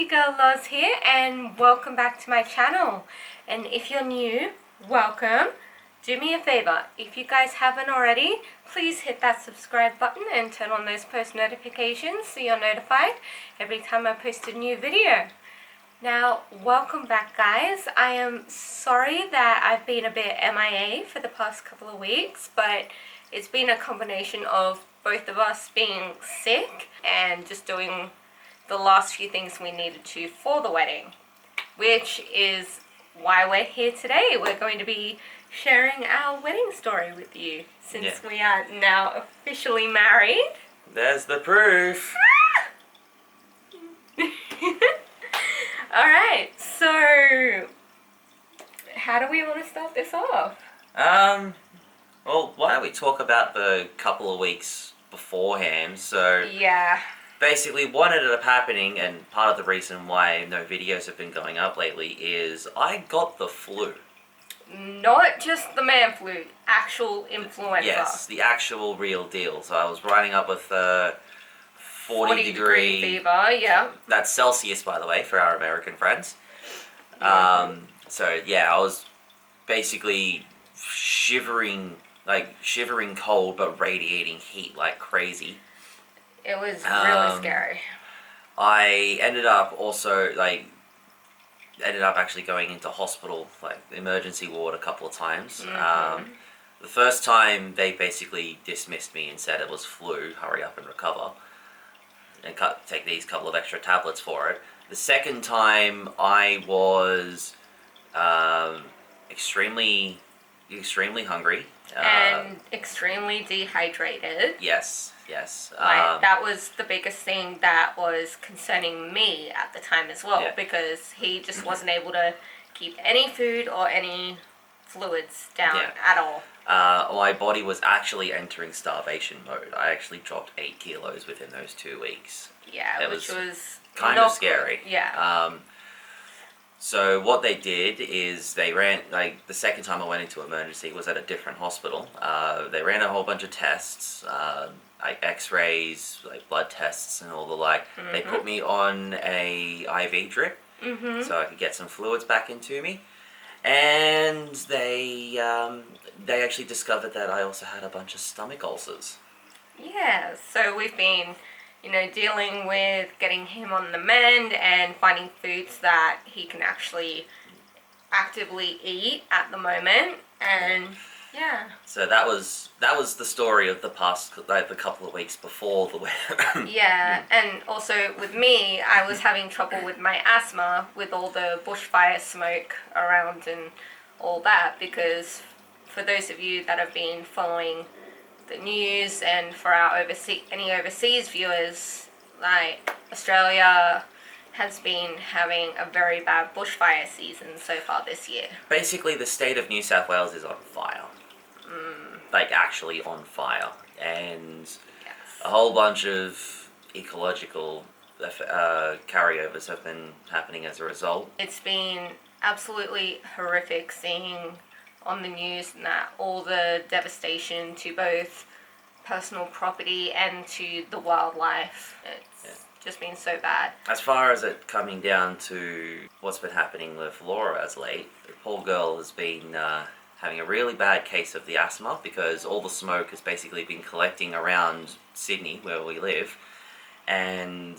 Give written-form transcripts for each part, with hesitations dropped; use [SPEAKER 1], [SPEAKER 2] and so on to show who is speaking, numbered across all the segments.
[SPEAKER 1] Geeky Girl Loz here, and welcome back to my channel. And if you're new, welcome. Do me a favor, if you guys haven't already, please hit that subscribe button and turn on those post notifications so you're notified every time I post a new video. Now, welcome back guys. I am sorry that I've been a bit MIA for the past couple of weeks, but it's been a combination of both of us being sick and just doing the last few things we needed to for the wedding, which is why we're here today. We're going to be sharing our wedding story with you since we are now officially married.
[SPEAKER 2] There's the proof.
[SPEAKER 1] Alright, so how do we want to start this off?
[SPEAKER 2] Well, why don't we talk about the couple of weeks beforehand? So
[SPEAKER 1] Yeah.
[SPEAKER 2] basically what ended up happening, and part of the reason why no videos have been going up lately, is I got the flu.
[SPEAKER 1] Not just the man flu, actual influenza.
[SPEAKER 2] Yes, the actual real deal. So I was riding up with 40 degree
[SPEAKER 1] fever, yeah.
[SPEAKER 2] That's Celsius, by the way, for our American friends. So yeah, I was basically shivering cold but radiating heat like crazy.
[SPEAKER 1] It was really scary.
[SPEAKER 2] I ended up actually going into hospital, like the emergency ward, a couple of times. The first time they basically dismissed me and said it was flu, hurry up and recover, and take these couple of extra tablets for it. The second time I was extremely hungry.
[SPEAKER 1] And extremely dehydrated.
[SPEAKER 2] Yes.
[SPEAKER 1] That was the biggest thing that was concerning me at the time as well, because he just wasn't able to keep any food or any fluids down at all.
[SPEAKER 2] My body was actually entering starvation mode. I actually dropped 8 kilos within those 2 weeks.
[SPEAKER 1] Yeah, which was
[SPEAKER 2] kind of scary.
[SPEAKER 1] Good. Yeah.
[SPEAKER 2] So what they did is they ran, the second time I went into emergency was at a different hospital. They ran a whole bunch of tests, like x-rays, like blood tests and all the like. They put me on a IV drip so I could get some fluids back into me. And they actually discovered that I also had a bunch of stomach ulcers.
[SPEAKER 1] Yeah, so we've been dealing with getting him on the mend and finding foods that he can actually actively eat at the moment, and
[SPEAKER 2] so that was the story of the past, the couple of weeks before the wedding.
[SPEAKER 1] And also with me, I was having trouble with my asthma with all the bushfire smoke around and all that, because for those of you that have been following the news, and for our overseas viewers, like Australia has been having a very bad bushfire season so far this year.
[SPEAKER 2] Basically, the state of New South Wales is on fire. Like, actually on fire. And a whole bunch of ecological carryovers have been happening as a result.
[SPEAKER 1] It's been absolutely horrific seeing on the news and that all the devastation to both personal property and to the wildlife. It's just been so bad.
[SPEAKER 2] As far as it coming down to what's been happening with Laura as late, the poor girl has been having a really bad case of the asthma, because all the smoke has basically been collecting around Sydney, where we live, and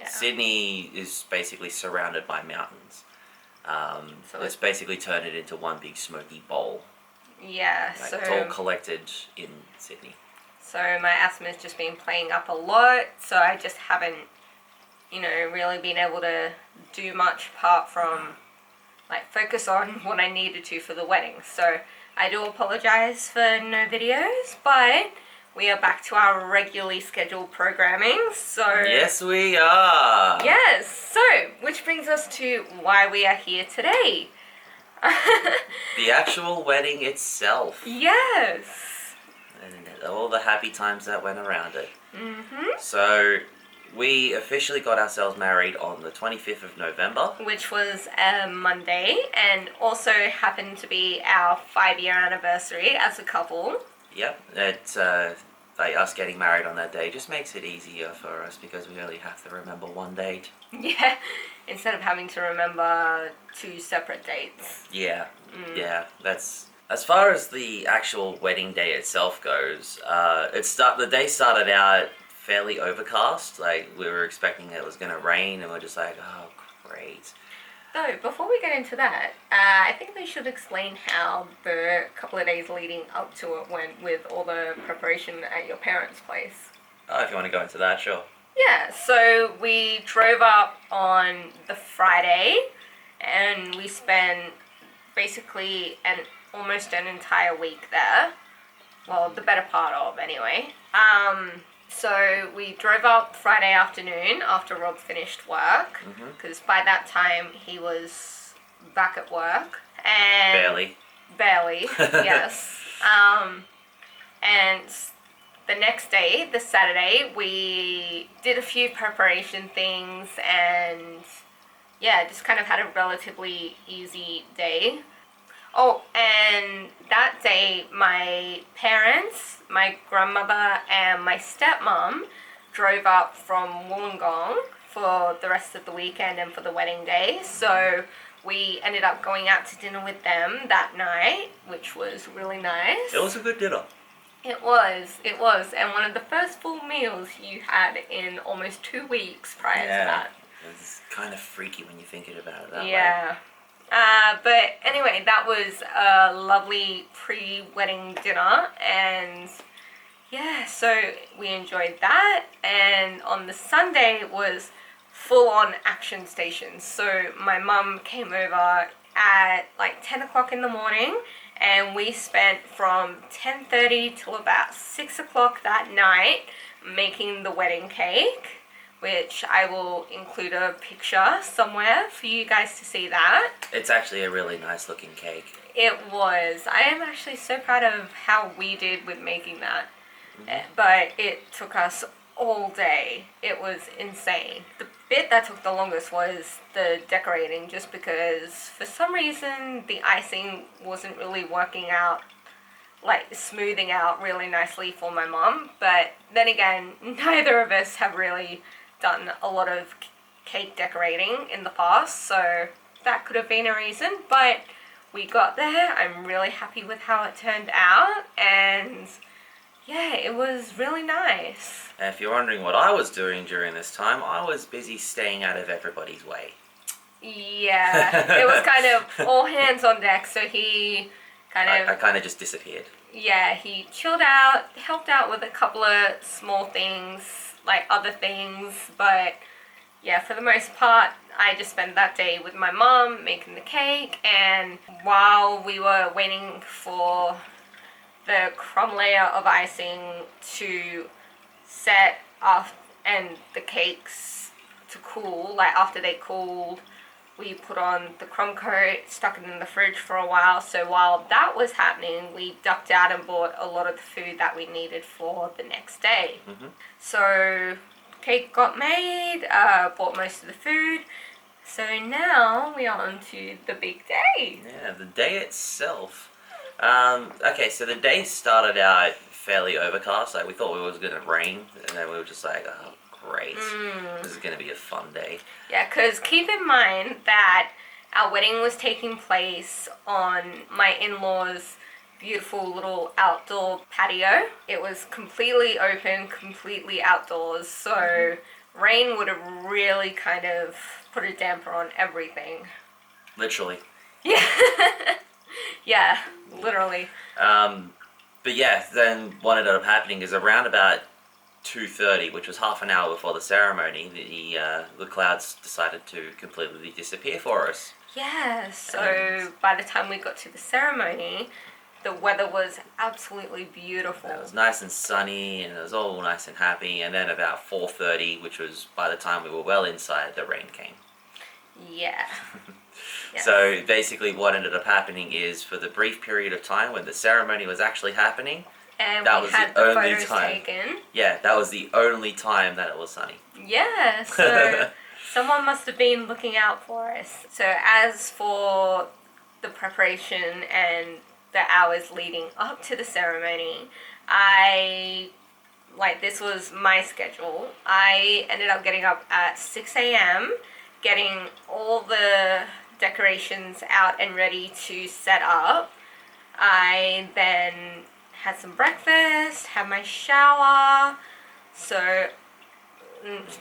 [SPEAKER 2] Sydney is basically surrounded by mountains. So it's basically turned it into one big smoky bowl.
[SPEAKER 1] Yeah, so
[SPEAKER 2] it's all collected in Sydney.
[SPEAKER 1] So my asthma's just been playing up a lot, so I just haven't, really been able to do much apart from focus on what I needed to for the wedding. So I do apologize for no videos, but we are back to our regularly scheduled programming, so...
[SPEAKER 2] Yes, we are!
[SPEAKER 1] Yes, so, which brings us to why we are here today.
[SPEAKER 2] The actual wedding itself.
[SPEAKER 1] Yes!
[SPEAKER 2] And all the happy times that went around it. So, we officially got ourselves married on the 25th of November.
[SPEAKER 1] Which was a Monday, and also happened to be our 5-year anniversary as a couple.
[SPEAKER 2] Yep, like us getting married on that day just makes it easier for us because we only have to remember one date.
[SPEAKER 1] Yeah, instead of having to remember 2 separate dates.
[SPEAKER 2] Yeah, yeah. That's as far as the actual wedding day itself goes. The day started out fairly overcast. Like we were expecting it was gonna rain, and we're just like, oh great.
[SPEAKER 1] So, before we get into that, I think we should explain how the couple of days leading up to it went with all the preparation at your parents' place.
[SPEAKER 2] Oh, if you want to go into that, sure.
[SPEAKER 1] Yeah, so we drove up on the Friday and we spent basically almost an entire week there. Well, the better part of anyway. So we drove up Friday afternoon after Rob finished work, because by that time he was back at work. And Barely, yes. And the next day, the Saturday, we did a few preparation things and yeah, just kind of had a relatively easy day. Oh, and that day, my parents, my grandmother, and my stepmom drove up from Wollongong for the rest of the weekend and for the wedding day. So we ended up going out to dinner with them that night, which was really nice.
[SPEAKER 2] It was a good dinner.
[SPEAKER 1] It was, and one of the first full meals you had in almost 2 weeks prior to that.
[SPEAKER 2] It's kind of freaky when you think about it that way.
[SPEAKER 1] Yeah. But anyway, that was a lovely pre-wedding dinner, and yeah, so we enjoyed that. And on the Sunday it was full-on action stations. So my mum came over at like 10 o'clock in the morning, and we spent from 10:30 till about 6 o'clock that night making the wedding cake, which I will include a picture somewhere for you guys to see that.
[SPEAKER 2] It's actually a really nice looking cake.
[SPEAKER 1] It was. I am actually so proud of how we did with making that. But it took us all day. It was insane. The bit that took the longest was the decorating, just because for some reason the icing wasn't really working out, like smoothing out really nicely for my mom. But then again, neither of us have really done a lot of cake decorating in the past, so that could have been a reason, but we got there. I'm really happy with how it turned out, and yeah, it was really nice.
[SPEAKER 2] And if you're wondering what I was doing during this time, I was busy staying out of everybody's way.
[SPEAKER 1] Yeah, it was kind of all hands on deck, so he
[SPEAKER 2] I kind of just disappeared.
[SPEAKER 1] Yeah, he chilled out, helped out with a couple of small things, like other things, but yeah, for the most part, I just spent that day with my mom making the cake, and while we were waiting for the crumb layer of icing to set off and the cakes to cool, like after they cooled, we put on the crumb coat, stuck it in the fridge for a while. So while that was happening, we ducked out and bought a lot of the food that we needed for the next day. So cake got made, bought most of the food. So now we are on to the big day.
[SPEAKER 2] Yeah, the day itself. Okay, so the day started out fairly overcast. Like we thought it was gonna rain, and then we were just like, oh great, this is gonna be a fun day.
[SPEAKER 1] Yeah, because keep in mind that our wedding was taking place on my in-laws' beautiful little outdoor patio. It was completely open, completely outdoors, so rain would have really kind of put a damper on everything.
[SPEAKER 2] Literally.
[SPEAKER 1] Yeah. Yeah, literally.
[SPEAKER 2] But yeah, then what ended up happening is around about 2:30, which was half an hour before the ceremony, the clouds decided to completely disappear for us.
[SPEAKER 1] Yeah, so by the time we got to the ceremony, the weather was absolutely beautiful.
[SPEAKER 2] It was nice and sunny, and it was all nice and happy. And then about 4:30, which was by the time we were well inside, the rain came.
[SPEAKER 1] Yeah. Yes.
[SPEAKER 2] So basically what ended up happening is for the brief period of time when the ceremony was actually happening,
[SPEAKER 1] and
[SPEAKER 2] that
[SPEAKER 1] we
[SPEAKER 2] was
[SPEAKER 1] had
[SPEAKER 2] the
[SPEAKER 1] the
[SPEAKER 2] only
[SPEAKER 1] photos
[SPEAKER 2] time.
[SPEAKER 1] taken.
[SPEAKER 2] Yeah, that was the only time that it was sunny.
[SPEAKER 1] Yeah, so someone must have been looking out for us. So as for the preparation and the hours leading up to the ceremony, I like this was my schedule. I ended up getting up at 6 a.m., getting all the decorations out and ready to set up. I then had some breakfast, had my shower. So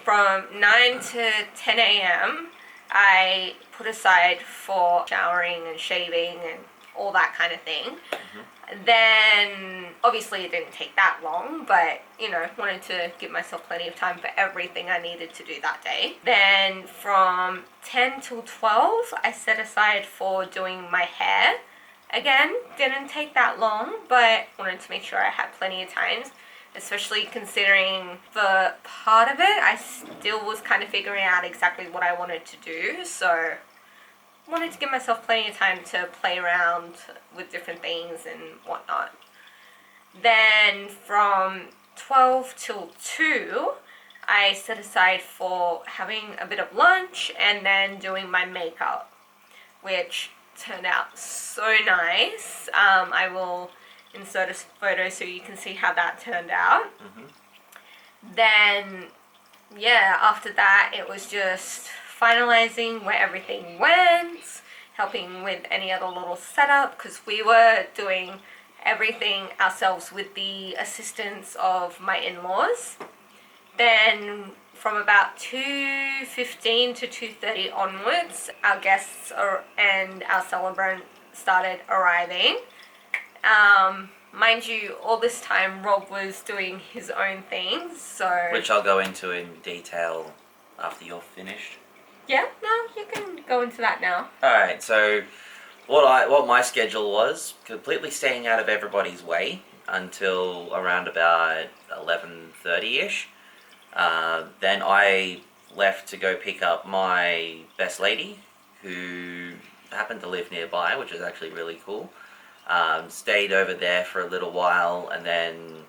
[SPEAKER 1] from 9 to 10 a.m. I put aside for showering and shaving and all that kind of thing. Then obviously it didn't take that long, but you know, wanted to give myself plenty of time for everything I needed to do that day. Then from 10 till 12 I set aside for doing my hair. Again, didn't take that long, but wanted to make sure I had plenty of time, especially considering the part of it I still was kind of figuring out exactly what I wanted to do, so wanted to give myself plenty of time to play around with different things and whatnot. Then from 12 till 2 I set aside for having a bit of lunch and then doing my makeup, which turned out so nice. I will insert a photo so you can see how that turned out. Then yeah, after that it was just finalizing where everything went, helping with any other little setup, because we were doing everything ourselves with the assistance of my in-laws. Then from about 2:15 to 2:30 onwards, our guests and our celebrant started arriving. Mind you, all this time Rob was doing his own things, so...
[SPEAKER 2] Which I'll go into in detail after you're finished.
[SPEAKER 1] Yeah, no, you can go into that now.
[SPEAKER 2] Alright, so what my schedule was, completely staying out of everybody's way until around about 11:30ish. Then I left to go pick up my best lady, who happened to live nearby, which is actually really cool. Stayed over there for a little while, and then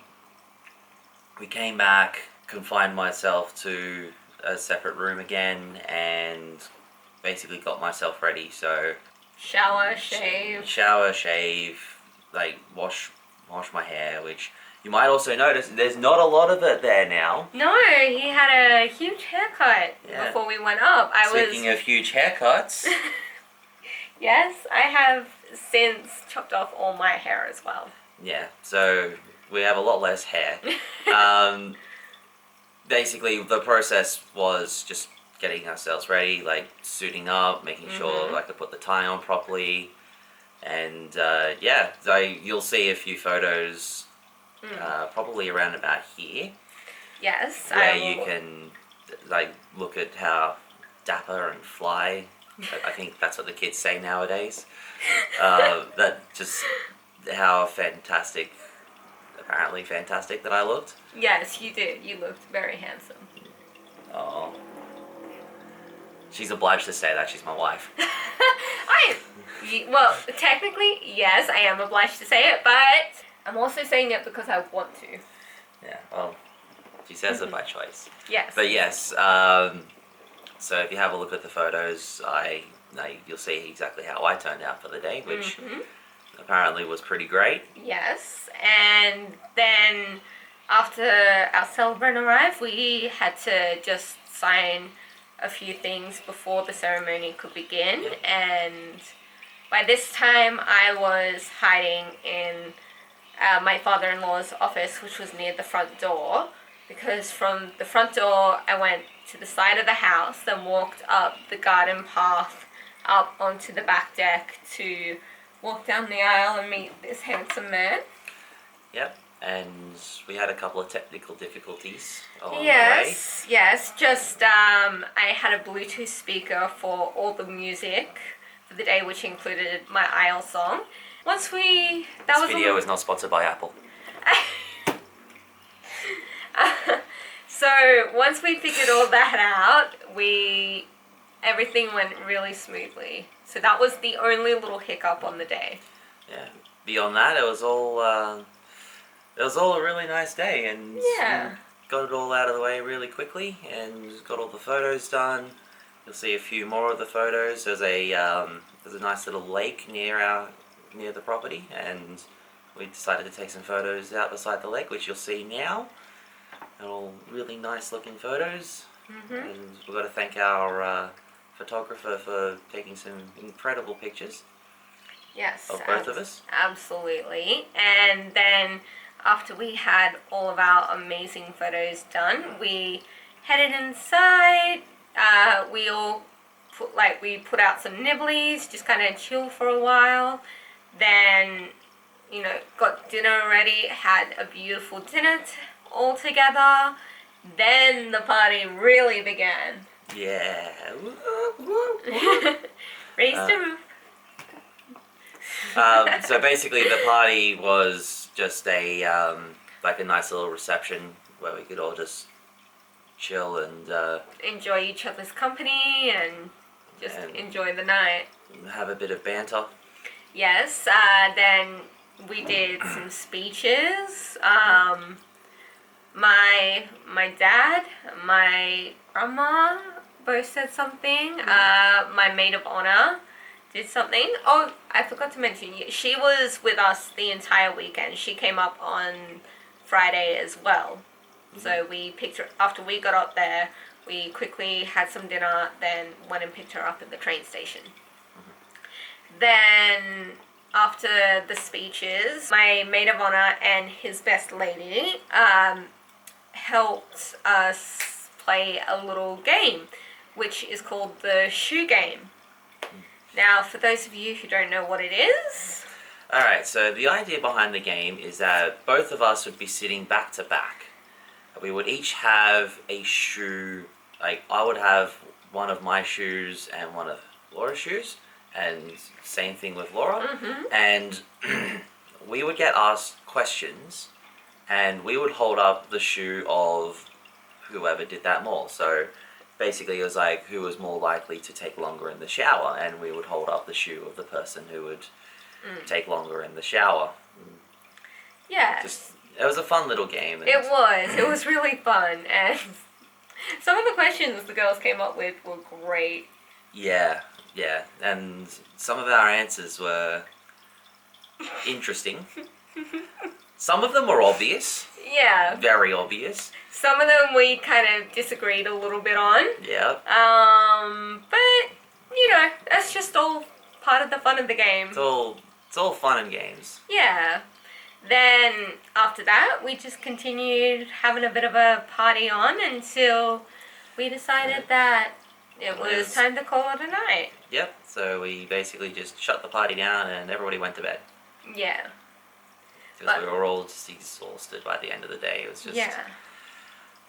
[SPEAKER 2] we came back, confined myself to a separate room again, and basically got myself ready. So
[SPEAKER 1] Shower, shave,
[SPEAKER 2] like wash my hair, which you might also notice there's not a lot of it there now.
[SPEAKER 1] No, he had a huge haircut before we went up.
[SPEAKER 2] Speaking of huge haircuts.
[SPEAKER 1] Yes, I have since chopped off all my hair as well.
[SPEAKER 2] Yeah, so we have a lot less hair. Basically, the process was just getting ourselves ready, like suiting up, making sure I could put the tie on properly, and yeah, so you'll see a few photos probably around about here.
[SPEAKER 1] Yes,
[SPEAKER 2] where you can like look at how dapper and fly. I think that's what the kids say nowadays. That just how apparently fantastic that I looked.
[SPEAKER 1] Yes, you did. You looked very handsome.
[SPEAKER 2] Oh. She's obliged to say that. She's my wife.
[SPEAKER 1] Well, technically, yes, I am obliged to say it, but I'm also saying it because I want to.
[SPEAKER 2] Yeah, well, she says it by choice.
[SPEAKER 1] Yes.
[SPEAKER 2] But yes, so if you have a look at the photos, you'll see exactly how I turned out for the day, which apparently was pretty great.
[SPEAKER 1] Yes, and then after our celebrant arrived, we had to just sign a few things before the ceremony could begin, and by this time I was hiding in my father-in-law's office, which was near the front door, because from the front door I went to the side of the house, then walked up the garden path up onto the back deck to walk down the aisle and meet this handsome man.
[SPEAKER 2] Yep, and we had a couple of technical difficulties along the way.
[SPEAKER 1] Yes, just I had a Bluetooth speaker for all the music for the day, which included my aisle song. This video
[SPEAKER 2] is not sponsored by Apple.
[SPEAKER 1] So once we figured all that out, everything went really smoothly. So that was the only little hiccup on the day.
[SPEAKER 2] Yeah. Beyond that, it was all a really nice day, and we got it all out of the way really quickly, and got all the photos done. You'll see a few more of the photos. There's a nice little lake near the property, and we decided to take some photos out beside the lake, which you'll see now. and all really nice looking photos.
[SPEAKER 1] Mm-hmm.
[SPEAKER 2] And we've got to thank our photographer for taking some incredible pictures
[SPEAKER 1] Yes.
[SPEAKER 2] of both of us.
[SPEAKER 1] Absolutely. And then after we had all of our amazing photos done, we headed inside. We all put out some nibblies, just kind of chill for a while. Then, got dinner ready, had a beautiful dinner all together. Then the party really began.
[SPEAKER 2] Yeah.
[SPEAKER 1] Raise the roof.
[SPEAKER 2] So basically, the party was just a nice little reception where we could all just chill and
[SPEAKER 1] Enjoy each other's company and just enjoy the night.
[SPEAKER 2] have a bit of banter.
[SPEAKER 1] Yes, then we did some speeches. My dad, my grandma both said something. My maid of honor did something. Oh, I forgot to mention, she was with us the entire weekend. She came up on Friday as well. So we picked her, after we got up there, we quickly had some dinner, then went and picked her up at the train station. Then after the speeches, my maid of honor and his best lady helped us play a little game, which is called the shoe game. Now, for those of you who don't know what it is...
[SPEAKER 2] Alright, so the idea behind the game is that both of us would be sitting back to back. We would each have a shoe, like I would have one of my shoes and one of Laura's shoes, and same thing with Laura.
[SPEAKER 1] Mm-hmm.
[SPEAKER 2] And we would get asked questions, and we would hold up the shoe of whoever did that more. So basically it was like who was more likely to take longer in the shower, and we would hold up the shoe of the person who would take longer in the shower.
[SPEAKER 1] Yeah.
[SPEAKER 2] It was a fun little game.
[SPEAKER 1] It was really fun, and some of the questions the girls came up with were great.
[SPEAKER 2] Yeah, and some of our answers were interesting. Some of them were obvious.
[SPEAKER 1] Yeah.
[SPEAKER 2] Very obvious.
[SPEAKER 1] Some of them we kind of disagreed a little bit on.
[SPEAKER 2] Yeah.
[SPEAKER 1] But, that's just all part of the fun of the game.
[SPEAKER 2] It's all fun and games.
[SPEAKER 1] Yeah. Then, after that, we just continued having a bit of a party on until we decided that it was time to call it a night.
[SPEAKER 2] Yep, so we basically just shut the party down and everybody went to bed.
[SPEAKER 1] Yeah.
[SPEAKER 2] Because we were all just exhausted by the end of the day. It was just...
[SPEAKER 1] Yeah.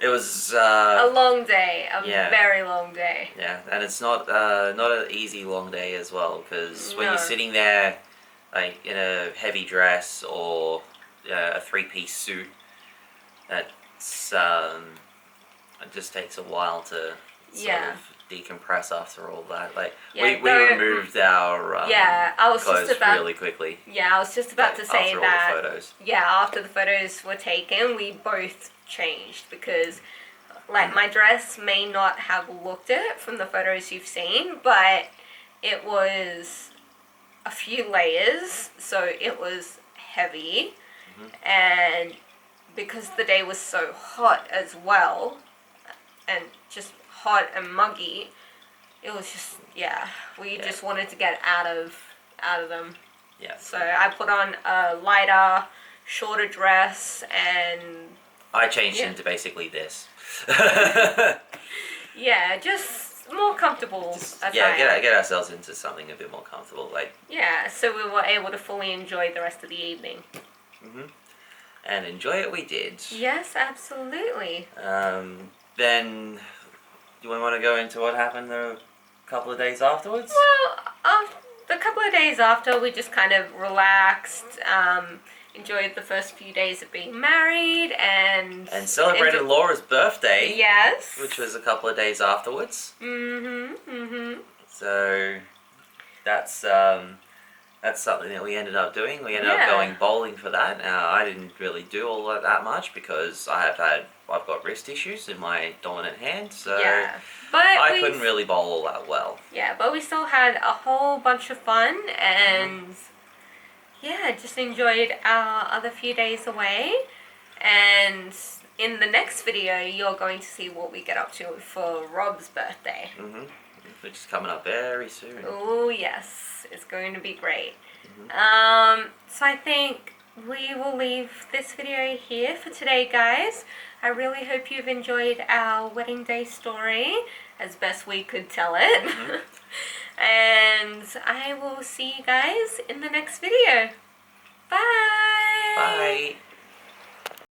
[SPEAKER 2] It was...
[SPEAKER 1] a long day. A very long day.
[SPEAKER 2] Yeah, and it's not an easy long day as well, because when you're sitting there like in a heavy dress or a three-piece suit, that's it just takes a while to sort of decompress after all that. Like we removed our clothes really quickly.
[SPEAKER 1] Yeah, I was just about to say
[SPEAKER 2] after
[SPEAKER 1] that.
[SPEAKER 2] all the photos.
[SPEAKER 1] Yeah, after the photos were taken, we both changed because, like, my dress may not have looked it from the photos you've seen, but it was a few layers, so it was heavy, and because the day was so hot as well, and just hot and muggy, it was just we just wanted to get out of them.
[SPEAKER 2] Yeah.
[SPEAKER 1] So I put on a lighter, shorter dress, and
[SPEAKER 2] I changed into basically this.
[SPEAKER 1] Yeah, just more comfortable.
[SPEAKER 2] Get ourselves into something a bit more comfortable, like.
[SPEAKER 1] Yeah, so we were able to fully enjoy the rest of the evening.
[SPEAKER 2] And enjoy it we did.
[SPEAKER 1] Yes, absolutely.
[SPEAKER 2] Then, do we want to go into what happened a couple of days afterwards?
[SPEAKER 1] Well, a couple of days after, we just kind of relaxed, enjoyed the first few days of being married, and
[SPEAKER 2] celebrated Laura's birthday.
[SPEAKER 1] Yes.
[SPEAKER 2] Which was a couple of days afterwards. So that's something that we ended up doing. We ended up going bowling for that. I didn't really do all that much because I've got wrist issues in my dominant hand, so
[SPEAKER 1] but
[SPEAKER 2] I couldn't really bowl all that well.
[SPEAKER 1] Yeah, but we still had a whole bunch of fun and just enjoyed our other few days away. And in the next video, you're going to see what we get up to for Rob's birthday.
[SPEAKER 2] Which is coming up very soon.
[SPEAKER 1] Oh yes, it's going to be great. So I think we will leave this video here for today, guys. I really hope you've enjoyed our wedding day story as best we could tell it. And I will see you guys in the next video. Bye!
[SPEAKER 2] Bye!